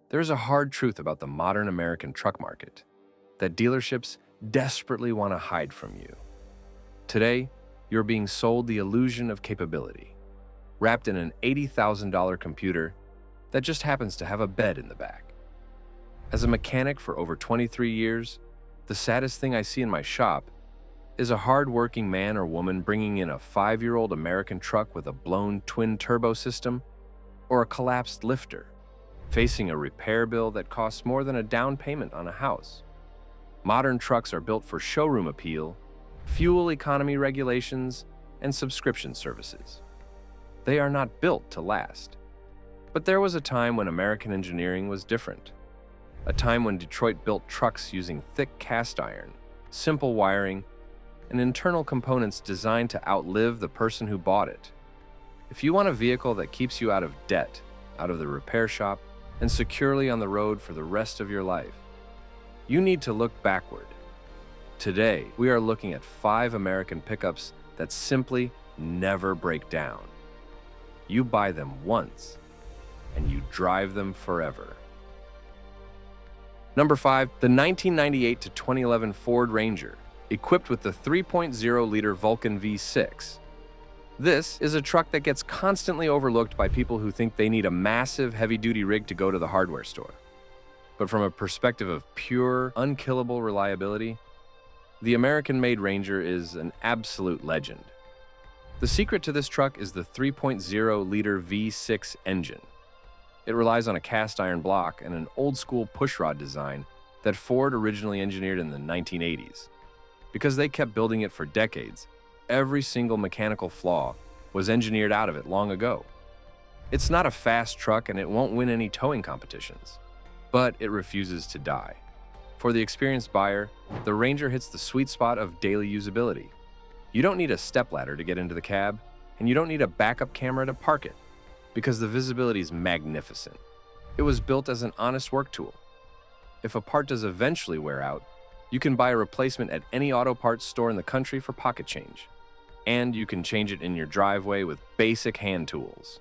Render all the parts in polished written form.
There's a hard truth about the modern American truck market that dealerships desperately want to hide from you. Today, you're being sold the illusion of capability, wrapped in an $80,000 computer that just happens to have a bed in the back. As a mechanic for over 23 years, the saddest thing I see in my shop is a hard-working man or woman bringing in a 5-year-old American truck with a blown twin-turbo system or a collapsed lifter, facing a repair bill that costs more than a down payment on a house. Modern trucks are built for showroom appeal, fuel economy regulations, and subscription services. They are not built to last. But there was a time when American engineering was different. A time when Detroit built trucks using thick cast iron, simple wiring, and internal components designed to outlive the person who bought it. If you want a vehicle that keeps you out of debt, out of the repair shop, and securely on the road for the rest of your life, you need to look backward. Today, we are looking at 5 American pickups that simply never break down. You buy them once, and you drive them forever. Number 5, the 1998 to 2011 Ford Ranger, equipped with the 3.0-liter Vulcan V6. This is a truck that gets constantly overlooked by people who think they need a massive, heavy-duty rig to go to the hardware store. But from a perspective of pure, unkillable reliability, the American-made Ranger is an absolute legend. The secret to this truck is the 3.0-liter V6 engine. It relies on a cast iron block and an old-school pushrod design that Ford originally engineered in the 1980s. Because they kept building it for decades, every single mechanical flaw was engineered out of it long ago. It's not a fast truck and it won't win any towing competitions, but it refuses to die. For the experienced buyer, the Ranger hits the sweet spot of daily usability. You don't need a stepladder to get into the cab, and you don't need a backup camera to park it, because the visibility is magnificent. It was built as an honest work tool. If a part does eventually wear out, you can buy a replacement at any auto parts store in the country for pocket change. And you can change it in your driveway with basic hand tools.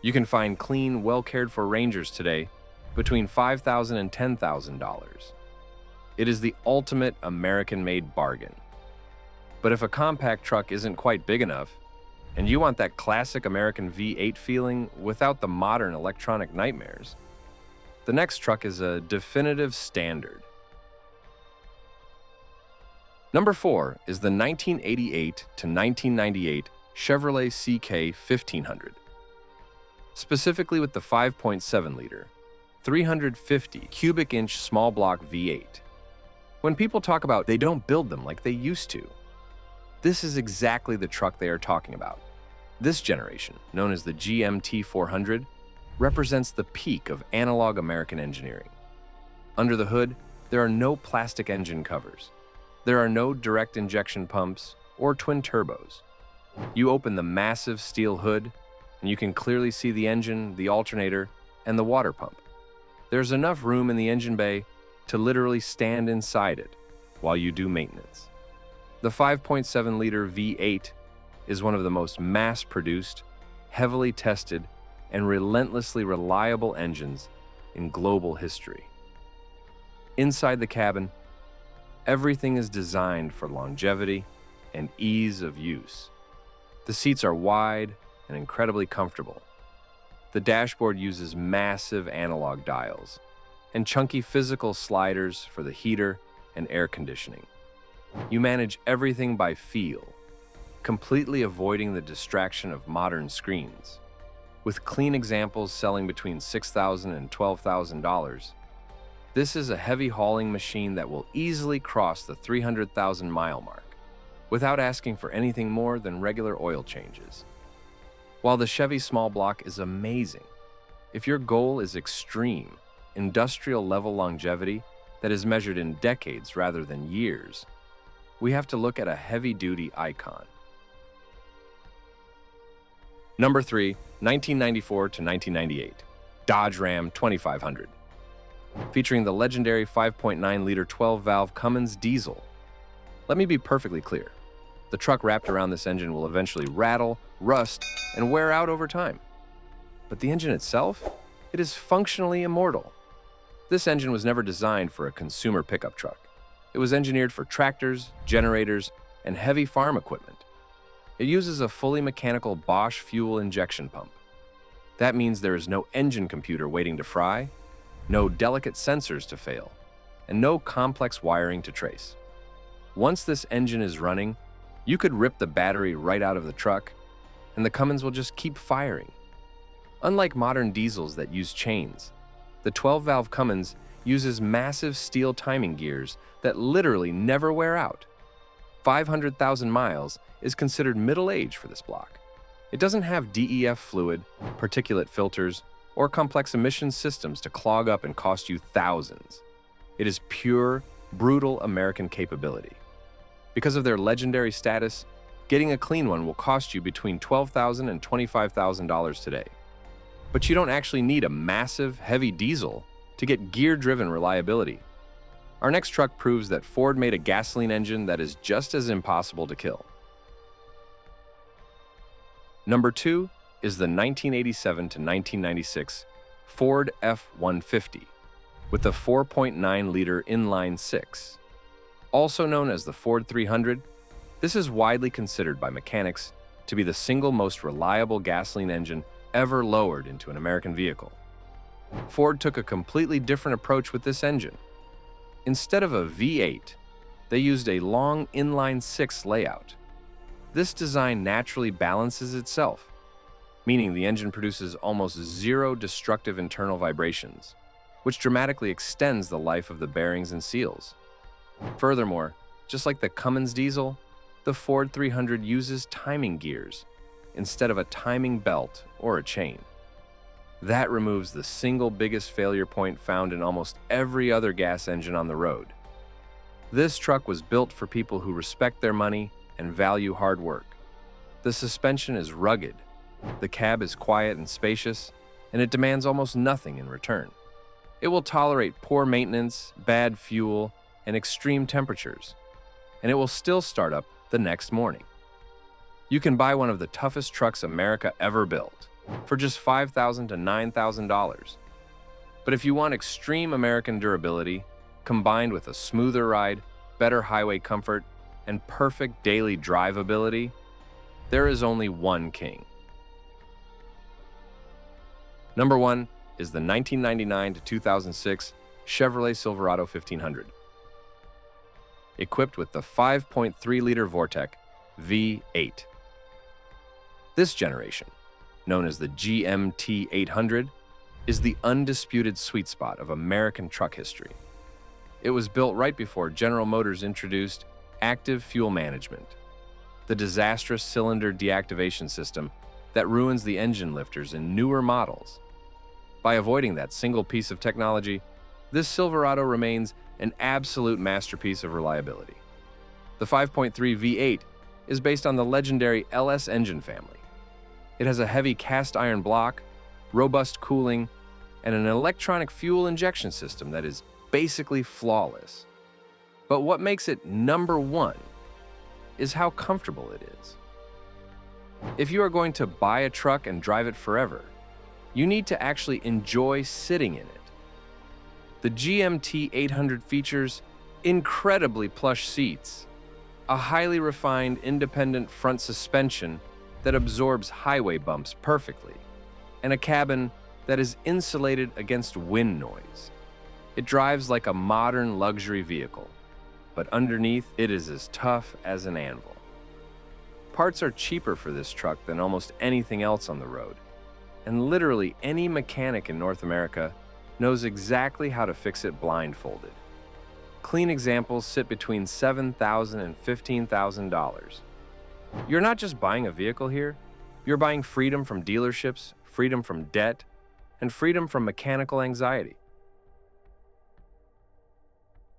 You can find clean, well-cared-for Rangers today between $5,000 and $10,000. It is the ultimate American-made bargain. But if a compact truck isn't quite big enough, and you want that classic American V8 feeling without the modern electronic nightmares, the next truck is a definitive standard. Number 4 is the 1988 to 1998 Chevrolet CK 1500. Specifically with the 5.7-liter, 350 cubic inch small block V8. When people talk about they don't build them like they used to, this is exactly the truck they are talking about. This generation, known as the GMT 400, represents the peak of analog American engineering. Under the hood, there are no plastic engine covers. There are no direct injection pumps or twin turbos. You open the massive steel hood, and you can clearly see the engine, the alternator, and the water pump. There's enough room in the engine bay to literally stand inside it while you do maintenance. The 5.7-liter V8 is one of the most mass-produced, heavily tested, and relentlessly reliable engines in global history. Inside the cabin, everything is designed for longevity and ease of use. The seats are wide and incredibly comfortable. The dashboard uses massive analog dials and chunky physical sliders for the heater and air conditioning. You manage everything by feel, completely avoiding the distraction of modern screens. With clean examples selling between $6,000 and $12,000, this is a heavy hauling machine that will easily cross the 300,000-mile mark without asking for anything more than regular oil changes. While the Chevy small block is amazing, if your goal is extreme, industrial-level longevity that is measured in decades rather than years, we have to look at a heavy-duty icon. Number 3, 1994 to 1998, Dodge Ram 2500. Featuring the legendary 5.9-liter 12-valve Cummins diesel. Let me be perfectly clear. The truck wrapped around this engine will eventually rattle, rust, and wear out over time. But the engine itself, it is functionally immortal. This engine was never designed for a consumer pickup truck. It was engineered for tractors, generators, and heavy farm equipment. It uses a fully mechanical Bosch fuel injection pump. That means there is no engine computer waiting to fry, no delicate sensors to fail, and no complex wiring to trace. Once this engine is running, you could rip the battery right out of the truck, and the Cummins will just keep firing. Unlike modern diesels that use chains, the 12-valve Cummins uses massive steel timing gears that literally never wear out. 500,000 miles is considered middle age for this block. It doesn't have DEF fluid, particulate filters, or complex emission systems to clog up and cost you thousands. It is pure, brutal American capability. Because of their legendary status, getting a clean one will cost you between $12,000 and $25,000 today. But you don't actually need a massive, heavy diesel to get gear-driven reliability. Our next truck proves that Ford made a gasoline engine that is just as impossible to kill. Number 2 is the 1987 to 1996 Ford F-150 with the 4.9-liter inline-six. Also known as the Ford 300, this is widely considered by mechanics to be the single most reliable gasoline engine ever lowered into an American vehicle. Ford took a completely different approach with this engine. Instead of a V8, they used a long inline-six layout. This design naturally balances itself, meaning the engine produces almost zero destructive internal vibrations, which dramatically extends the life of the bearings and seals. Furthermore, just like the Cummins diesel, the Ford 300 uses timing gears instead of a timing belt or a chain. That removes the single biggest failure point found in almost every other gas engine on the road. This truck was built for people who respect their money and value hard work. The suspension is rugged, the cab is quiet and spacious, and it demands almost nothing in return. It will tolerate poor maintenance, bad fuel, and extreme temperatures, and it will still start up the next morning. You can buy one of the toughest trucks America ever built for just $5,000 to $9,000. But if you want extreme American durability, combined with a smoother ride, better highway comfort, and perfect daily drivability, there is only one king. Number 1 is the 1999 to 2006 Chevrolet Silverado 1500. Equipped with the 5.3-liter Vortec V8. This generation, known as the GMT 800, is the undisputed sweet spot of American truck history. It was built right before General Motors introduced active fuel management, the disastrous cylinder deactivation system that ruins the engine lifters in newer models. By avoiding that single piece of technology, this Silverado remains an absolute masterpiece of reliability. The 5.3 V8 is based on the legendary LS engine family. It has a heavy cast iron block, robust cooling, and an electronic fuel injection system that is basically flawless. But what makes it number 1 is how comfortable it is. If you are going to buy a truck and drive it forever, you need to actually enjoy sitting in it. The GMT 800 features incredibly plush seats, a highly refined independent front suspension that absorbs highway bumps perfectly, and a cabin that is insulated against wind noise. It drives like a modern luxury vehicle, but underneath it is as tough as an anvil. Parts are cheaper for this truck than almost anything else on the road, and literally any mechanic in North America knows exactly how to fix it blindfolded. Clean examples sit between $7,000 and $15,000. You're not just buying a vehicle here, you're buying freedom from dealerships, freedom from debt, and freedom from mechanical anxiety.